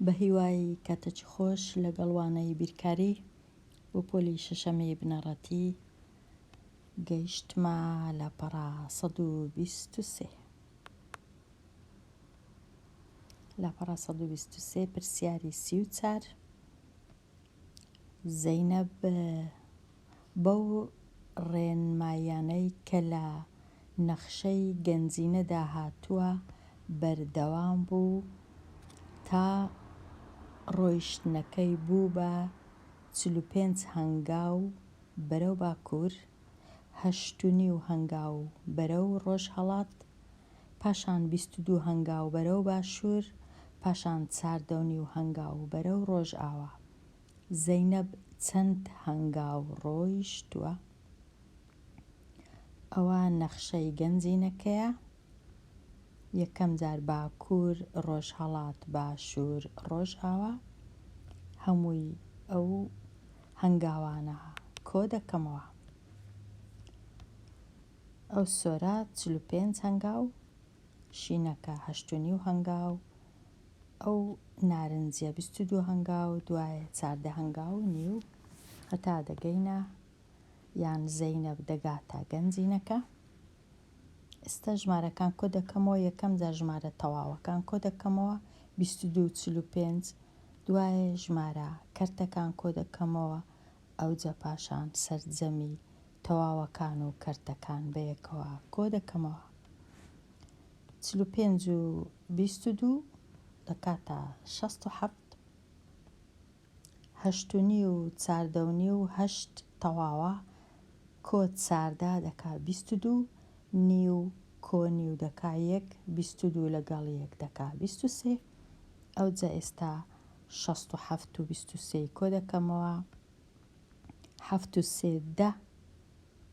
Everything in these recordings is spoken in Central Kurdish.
بە هیوای کاتەکی خۆش لەگەڵوانەی بیرکاری بۆ پۆلی شەشەمەی بنەڕەتی گەیشتمە لە پەڕا 123. لە پەڕا 123 پرسیاری 34 زەینەب بەو ڕێنمایانەی کە لە نەخشەی گەنجینەدا هاتووە بەردەوام بوو تا ڕۆیشتنەکەی بوو بە 45 هەنگاو بەرەو باکوور، 8.5 هەنگاو بەرەو ڕۆژهەڵات، پاشان 22 هەنگاو بەرەو باشوور، پاشان 4.5 هەنگاو بەرەو ڕۆژئاوا. زەینەب چەند هەنگاو ڕۆیشتووە؟ ئەوە نەخشەی گەنجینەکەیە. یەکەم جار باکوور، ڕۆژهەڵات، باشوور، ڕۆژئاوا. هەمووی ئەو هەنگاوانە کۆ دەکەمەوە. ئەو سۆرە 45 هەنگاو، شینەکە 8.5 هەنگاو، ئەو نارنجیە 22 هەنگاو، دوایە 14 هەنگاو و نیو هەتا دەگەینە یان زەینەب دەگاتە گەنجینەکە. ئێستا ژمارەکان کۆ دەکەمەوە. یەکەم جار ژمارە تەواوەکان کۆ دەکەمەوە 22 و 45، دوایە ژمارە کەرتەکان کۆ دەکەمەوە، ئەوجە پاشان سەرجەمی تەواوەکان و کەرتەکان بەیەکەوە کۆ دەکەمەوە. 45 و 22 دەکاتە 67، 8.5 و 4.5 و 8 تەواوە کۆ 14 دەکا 22، نیو کۆ نیو دەکا 1، 22 لەگەڵ 1 دەکا 23. ئەوجە ئێستا 67 و 23 کۆ دەکەمەوە، 7 و 3 10،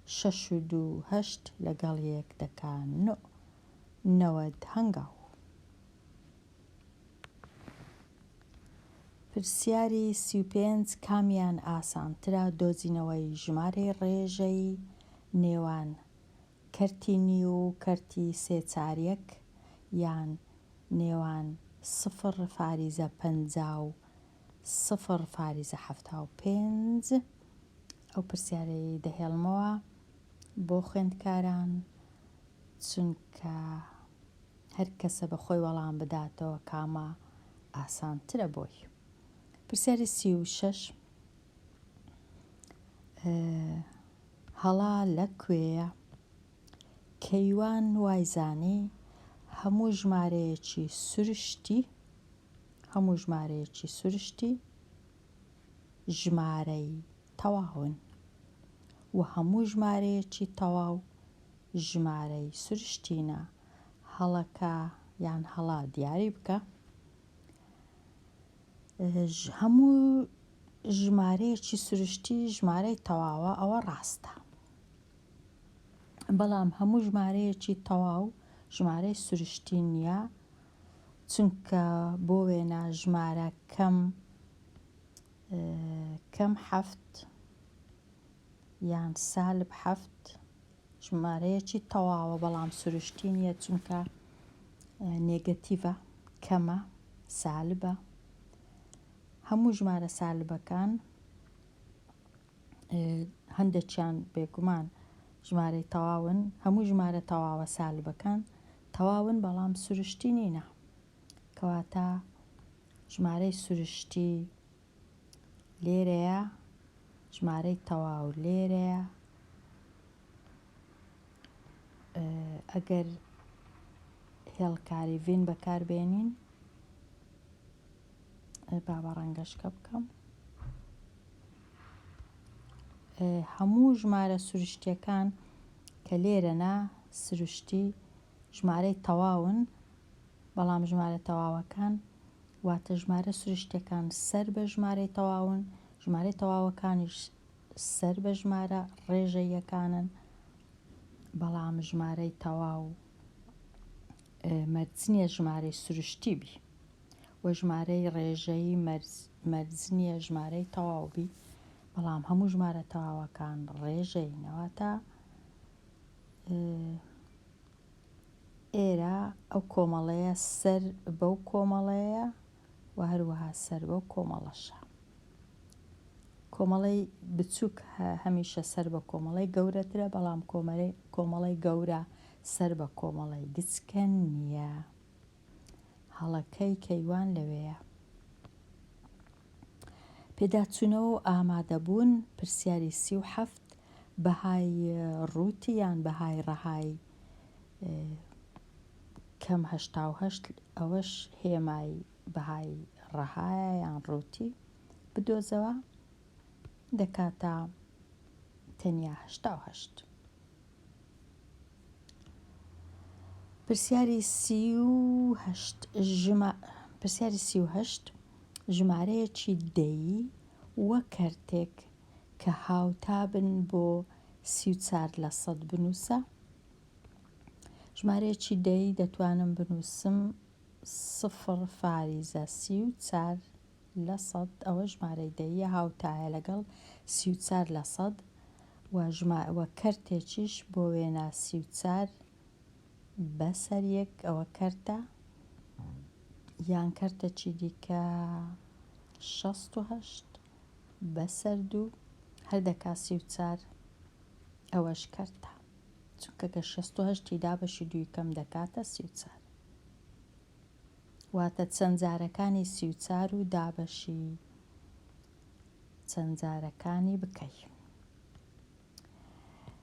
6 و 2 8 لەگەڵ 1 دەکا 9، 90 هەنگاو. پرسیاری 35 کامیان ئاسانترە دۆزینەوەی ژمارەی ڕێژەی نێوان کەرتی نیو و کەرتی 3/4 یان نێوان 0.50 و 0.75. ئەو پرسیارەی دەهێڵمەوە بۆ خوێندکاران چونکە هەر کەسە بە خۆی وەڵام بداتەوە کامە ئاسانترە بۆی. پرسیاری 36 هەڵا لەکوێیە؟ کەیوان وایزانی هەموو ژمارەیەکی سروشتی ژمارەی تەواون و هەموو ژمارەیەکی تەواو ژمارەی سروشتینە. هەڵەکە یان هەڵا دیاری بکە. هەموو ژمارەیەکی سروشتی ژمارەی تەواوە، ئەوە ڕاستە، بەڵام هەموو ژمارەیەکی تەواو ژمارەی سروشتی نییە، چونکە بۆ وێنە ژمارە کەم 7 یان سالب 7 ژمارەیەکی تەواوە بەڵام سروشتی نییە، چونکە نێگەتیڤە، کەمە، سالبە. هەموو ژمارە سالبەکان هەندێکیان بێگومان ژمارەی تەواون، هەموو ژمارە تەواوە سالبەکان تەواون بەڵام سروشتی نینە، کەواتە ژمارەی سروشتی لێرەیە، ژمارەی تەواو لێرەیە. ئەگەر هێڵکاری ڤین بەکاربێنین با بە ڕەنگەشکە بکەم، هەموو ژمارە سروشتیەکان کە لێرەنە سروشتی ژمارەی تەواون، بەڵام ژمارە تەواوەکان واتە ژمارە سروشتیەکان سەر بە ژمارەی تەواون، ژمارەی تەواوەکانیش سەر بە ژمارە ڕێژەییەکانن، بەڵام ژمارەی تەواو مەرج نییە ژمارەی سروشتی بی، وە ژمارەی ڕێژەیی مەرج نییە ژمارەی تەواو بی، بەڵام هەموو ژمارە تەواوەکان ڕێژەینەوەتە. ئێرە ئەو کۆمەڵەیە سەر بەو کۆمەڵەیە و هەروەها سەر بە کۆمەڵەشە. کۆمەڵەی بچووک هەمیشە سەر بە کۆمەڵەی گەورەترە، بەڵام کۆمەڵەی گەورە سەر بە کۆمەڵەی گچکە نییە. هەڵەکەی کەیوان لەوەیە. پێداچوونەوە و ئامادەبوون پرسیاری 37 بەهای ڕووتی یان بەهای ڕەهای کەم 88 ئەوەش هێمای بەهای ڕەهایە یان ڕووتی بدۆزەوە دەکاتە تەنیا 88. پرسیاری 38 ژمارەیەکی دەیی وە کەرتێک کە هاوتا بن بۆ 34% بنووسە. ژمارەیەکی دەیی دەتوانم بنووسم 0.34%. ئەوە ژمارەی دەیە هاوتایە لەگەڵ 34%. وە کەرتێکیش بۆ وێنە 34 بەسەر یەک ئەوە کەرتە، یان کەرتەکی دیکە 68 بەسەر 2 هەردەکا 34 ئەوەش کەرتە، چونکە کە 68 دابەشی دووی کەم دەکاتە 34. واتە چەندجارەکانی 34 و دابەشی چەندجارەکانی بکەی.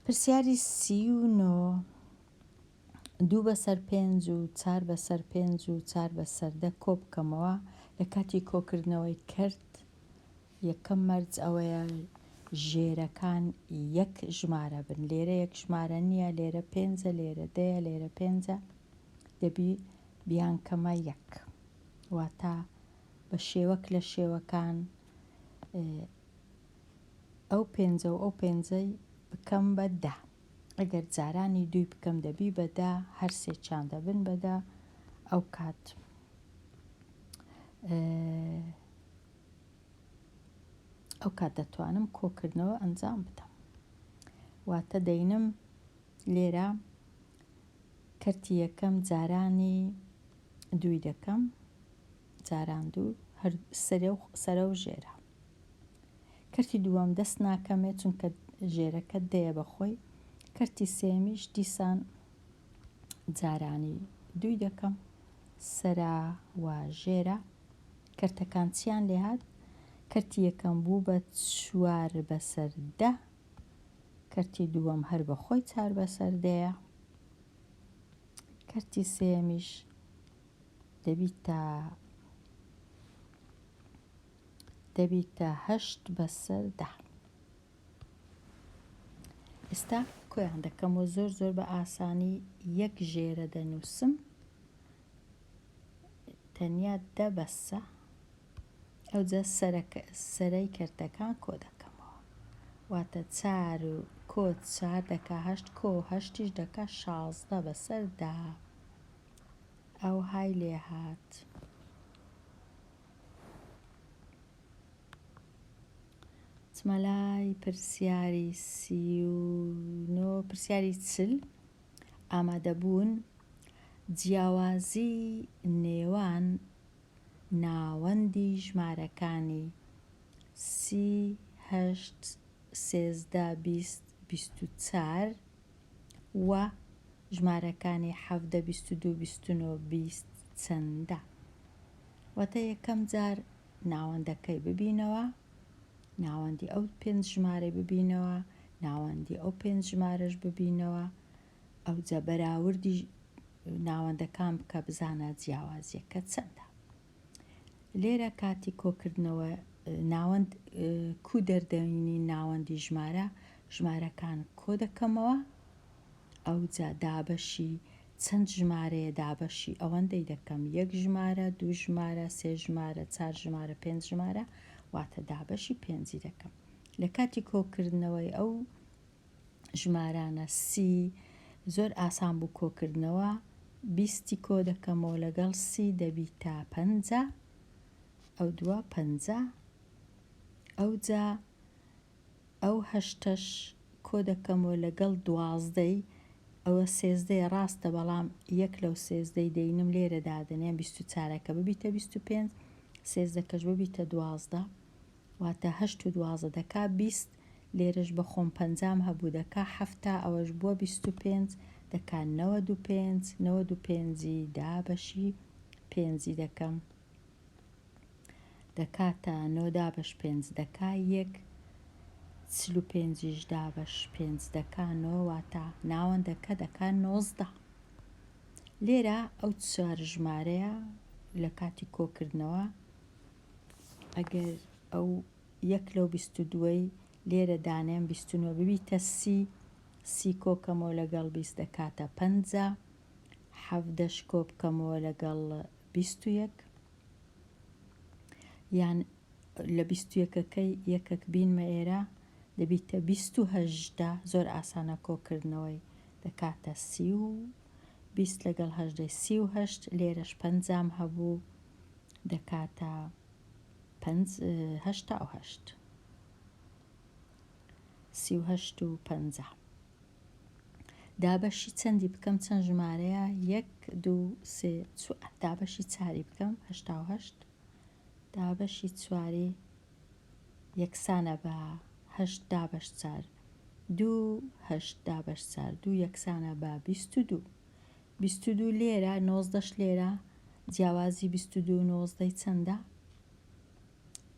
پرسیاری 39 2/5 و 4/5 و 4/10 کۆ بکەمەوە. لە کاتی کۆکردنەوەی کرد یەکەم مەرج ئەوەیە ژێرەکان یەک ژمارە بن. لێرە یەک ژمارە نییە، لێرە 5، لێرە 10، لێرە 5 دەبی بیانکەمە یەک. واتە بە شێوەک لە شێوەکان ئەو 5 و ئەو 5 بکەم بە 10. ئەگەر جارانی دوی بکەم دەبی بە 10، هەر سێکیان دەبن بە 10. ئەو کات دەتوانم کۆکردنەوە ئەنجام بدەم. واتە دەینم لێرە کەرتی یەکەم جارانی دوی دەکەم، جاران دوو هەر سەرە و ژێرە. کەرتی دووەم دەست ناکەمێت چونکە ژێرەکە دەیە بەخۆی. کەرتی سێمیش دیسان جارانی دوی دەکەم، سەرا و ژێرە. کەرتەکان چیان لێ هات؟ کەرتی یەکەم بوو بە 4/10، کەرتی دووەم هەر بەخۆی 4/10، کەرتی سێمیش دەبیتە 8/10. ئێستا کۆیان دەکەم و زۆر بە ئاسانی یەک ژێرە دەنووسم، تەنیا 10 بەسە. ئەوجا سەرەی کەرتەکان کۆ دەکەمەوە. واتە 4 کۆ 4 دەکا 8 کۆ 8 دەکا 16 بەسەر 10. ئەو های لێ هات. چمەلای پرسیاری 39 پرسیاری 40 ئامادەبوون جیاوازی نێوان ناوەندی ژمارەکانی 30 8 13 20 24 و ژمارەکانی 17 22 29 20 چەندە. واتە یەکەم جار ناوەندەکەی ببینەوە، ناوەندی ئەو 5 ژمارە ببینەوە، ناوەندی ئەو 5 ژمارەش ببینەوە. ئەوجا بەراوردی ناوەندەکان بکە بزانە جیاوازیەکە چەندە. لێرە کاتی کۆکردنەوە ناوەند کو دەردەینی ناوەندی ژمارەکان کۆ دەکەمەوە. ئەوجا دابەشی چەند ژمارەیە دابەشی ئەوەندەی دەکەم، 1 ژمارە، 2 ژمارە، 3 ژمارە، 4 ژمارە، 5 ژمارە، واتە دابەشی 5 دەکەم. لە کاتی کۆکردنەوەی ئەو ژمارانە 30 زۆر ئاسان بوو کۆکردنەوە. 20 کۆ دەکەمەوە لەگەڵ 30 دەبیتە 50. ئەو دووە 50. ئەوجا ئەو 8ش کۆ دەکەمەوە لەگەڵ 12. ئەوە 13 ڕاستە، بەڵام یەک لەو 13 دەینم لێرە دادنێن 24کە ببیتە 25. 13 ببیتە 12 واتە 8 و 12 دەکا 20 لێرەش بە خۆم پەنجام هەبوو دەکا 7 ئەوەش بووە 25 دەکا 95 95 دا بەشی 5 دەکەم دەکاتە 9 دا بەش 5 دەکا 1 45 دا بەش 5 دەکا 9 واتە ناوەندەکە دەکا 19 لێرە ئەو چوار ژمارەیە لە کاتی کۆکردنەوە ئەگەر ئەو یەک لەو 22ی لێرە دانێن 29 ببیتە 30 کۆکەمەوە لەگەڵ 20 دەکاتە 50 17 کۆ بکەمەوە لەگەڵ 21 یان لە 21ەکەی یەکەک بینمە ئێرە دەبیتە 28 زۆر ئاسانە کۆکردنەوەی دەکاتە 30 و 20 لەگەڵ 18 38 لێرەش پەنجام هەبوو دەکاتە 88 38 و 50 دابەشی چەندی بکەم چەند ژمارەیە 1 2 3 4 دابەشی چاری بکەم 88 دابەشی چواری یەکسانە بە 8 دابەش 4 2 8 دابەش 4 2 یەکسانە بە 22 22 لێرە 19 لێرە جیاوازی 22 19 چەندە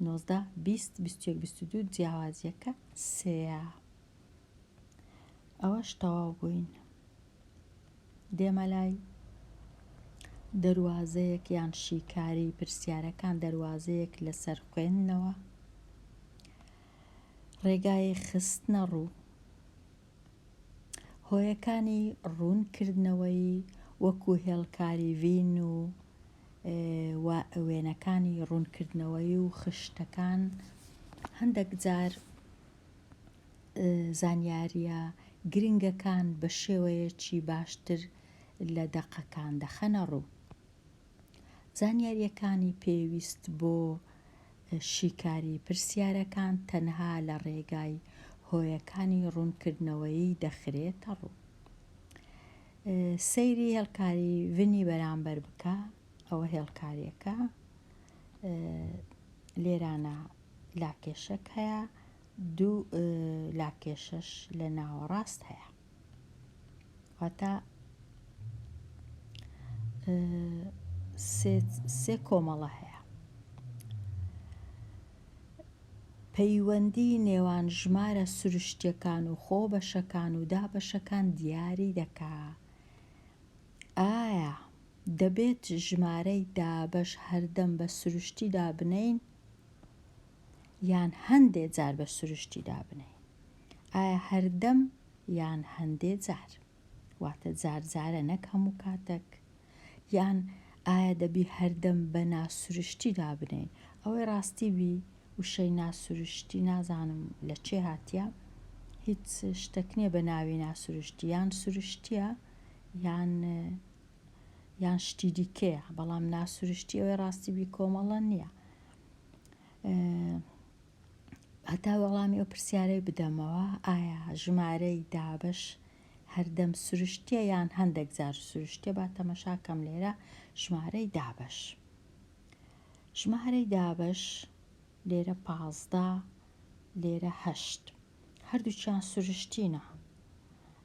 19 20 21 22 جیاوازیەکە 3 ئەوەش تەواو بووین دێمە لای دەواازەیەک یان شیکاری پرسیارەکان دەواازەیەک لەسەر خوێندنەوە ڕێگای خستنە ڕوو هۆیەکانی ڕوونکردنەوەی وەکو هێڵکاری ڤین و وێنەکانی ڕوونکردنەوەی و خشتەکان هەندێک جار زانیاریە گرنگەکان بە شێوەیەکی باشتر لە دەقەکان دەخەنە ڕوو زانیاریەکانی پێویست بۆ شیکاری پرسیارەکان تەنها لە ڕێگای هۆیەکانی ڕوونکردنەوەی دەخرێتە ڕوو سەیری هێڵکاری ڤنی بەرامبەر بکە ئەوە هێڵکاریەکە لێرانە لاکێشەک هەیە دوو لاکێشەش لە ناوەڕاست هەیە واتە سێ کۆمەڵە هەیە پەیوەندی نێوان ژمارە سروشتیەکان و خۆبەشەکان و دابەشەکان دیاری دەکا ئایا دەبێت ژمارەی دابەش هەردەم بە سروشتی دابنین یان هەندێ جار بە سروشتی دابنین ئایا هەردەم یان هەندێ جار واتە جار جارە نەک هەموو کاتێک یان ئایا دەبی هەردەم بە ناسروشتی دابنین ئەوەی ڕاستی بی وشەی ناسروشتی نازانم لە چێ هاتیە هیچ شتێک نییە بە ناوی ناسروشتی یان سروشتیە یان شتی دیکەیە بەڵام ناسروشتی ئەوەی ڕاستی بی کۆمەڵە نییە هەتا وەڵامی ئەو پرسیارەی بدەمەوە ئایا ژمارەی دابەش هەردەم سروشتیە یان هەندێک جار سروشتیە با تەمەشاکەم لێرە ژمارەی دابەش ژمارەی دابەش لێرە 15 لێرە 8 هەردووچیان سروشتینە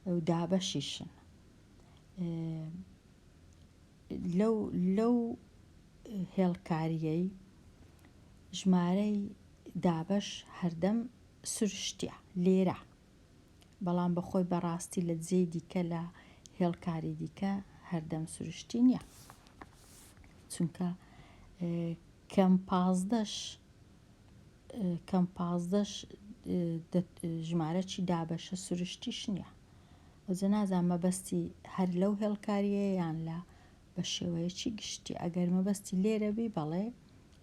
ئەو دابەشیشن لەو هێڵکاریەی ژمارەی دابەش هەردەم سروشتیە لێرە بەڵام بەخۆی بەڕاستی لە جێی دیکە لە هێڵکاری دیکە هەردەم سروشتی نییە چونکە کەم 15 ژمارەی دابەشە سروشتیش نییە ئەوجە نازان مەبەستی هەر لەو هێڵکاریە یان لە بە شێوەیەکی گشتی ئەگەر مەبەستی لێرە بی بەڵێ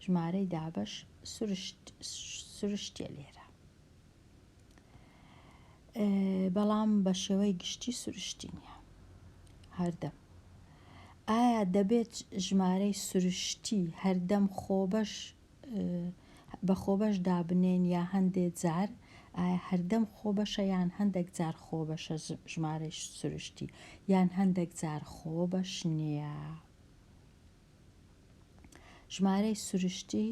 ژمارەی دابەش سروشتیە لێرە بەڵام بە شێوەی گشتی سروشتی نییە هەردەم ئایا دەبێت ژمارەی سروشتی هەردەم بە خۆبەش دابنێن یا هەندێ جار ئایا هەردەم خۆبەشە یان هەندێک جار خۆبەشە ژمارەی سروشتی یان هەندێک جار خۆبەش نییە ژمارەی سروشتی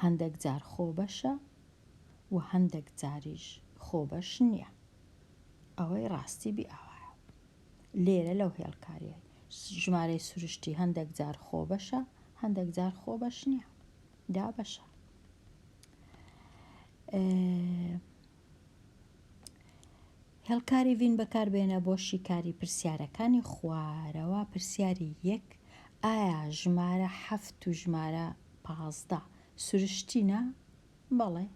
هەندێک جار خۆبەشە و هەندێک جاریش خۆبەش نییە. ئەوەی ڕاستی بی ئاوایە. لێرە لەو هێڵکاریە ژمارەی سروشتی هەندێک جار خۆبەشە، هەندێک جار خۆبەش نییە، دابەشە. هێڵکاری ڤین بەکاربێنە بۆ شیکاری پرسیارەکانی خوارەوە. پرسیاری 1: ئایا ژمارە 7 و ژمارە 15 سروشتینە؟ بەڵێ،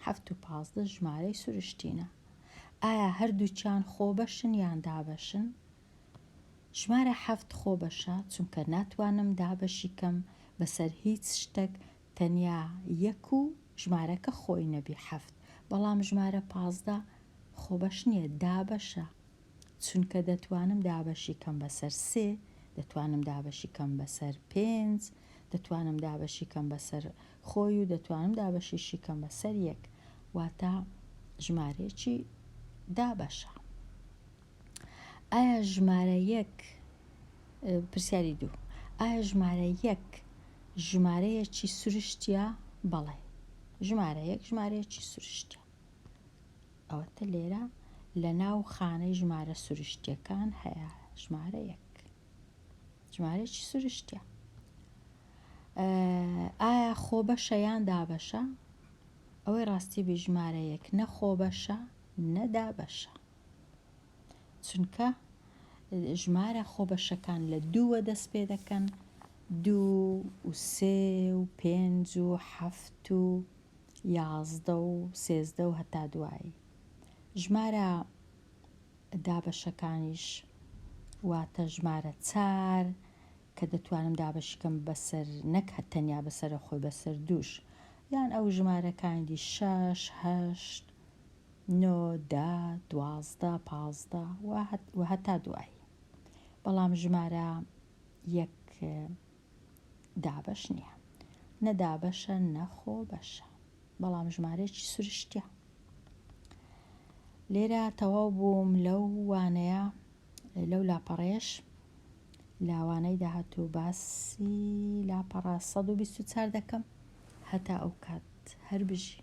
7 و 15 ژمارەی سروشتینە. ئایا هەردووچیان خۆبەشن یان دابەشن؟ ژمارە 7 خۆبەشە چونکە ناتوانم دابەشی کەم بەسەر هیچ شتێک تەنیا 1 و ژمارەکە خۆی نەبی 7. بەڵام ژمارە 15 خۆبەش نییە، دابەشە چونکە دەتوانم دابەشی کەم بەسەر 3، دەتوانم دابەشی کەم بەسەر 5، دەتوانم دابەشی کەم بەسەر خۆی و دەتوانم دابەشیشی کەم بەسەر 1. واتە ژمارەیەکی دابەشە. ئایا ژمارە 1 پرسیاری 2: ئایا ژمارە 1 ژمارەیەکی سروشتیە؟ بەڵێ، ژمارە 1 ژمارەیەکی سروشتیە. ئەوەتە لێرە لە ناو خانەی ژمارە سروشتیەکان هەیە ژمارە 1 ژمارەیەکی سروشتیە. ئایا خۆبەشە یان دابەشە؟ ئەوەی ڕاستی بی ژمارە 1 نە خۆبەشە نە دابەشە، چونکە ژمارە خۆبەشەکان لە 2 دەست پێ دەکەن، 2 و 3 و 5 و 7 و 11 و 13 و هەتا دوایی. ژمارە دابەشەکانیش واتە ژمارە 4 کە دەتوانم دابەشیکەم بەسەر نەک تەنیا بەسەر خۆی بەسەر 2ش، یان ئەو ژمارەکانی 6 8 9 10 12 15 و هەتا دوایی. بەڵام ژمارە 1 دابەش نییە، نە دابەشە نە خۆبەشە، بەڵام ژمارەیەکی سروشتیە. لێرە تەواو بووم لەو وانەیە، لەو لاپەڕەیەش لاوانەی داهاتوو باسی لاپەڕە 124 دەکەم. هەتا ئەو کات هەر بژی.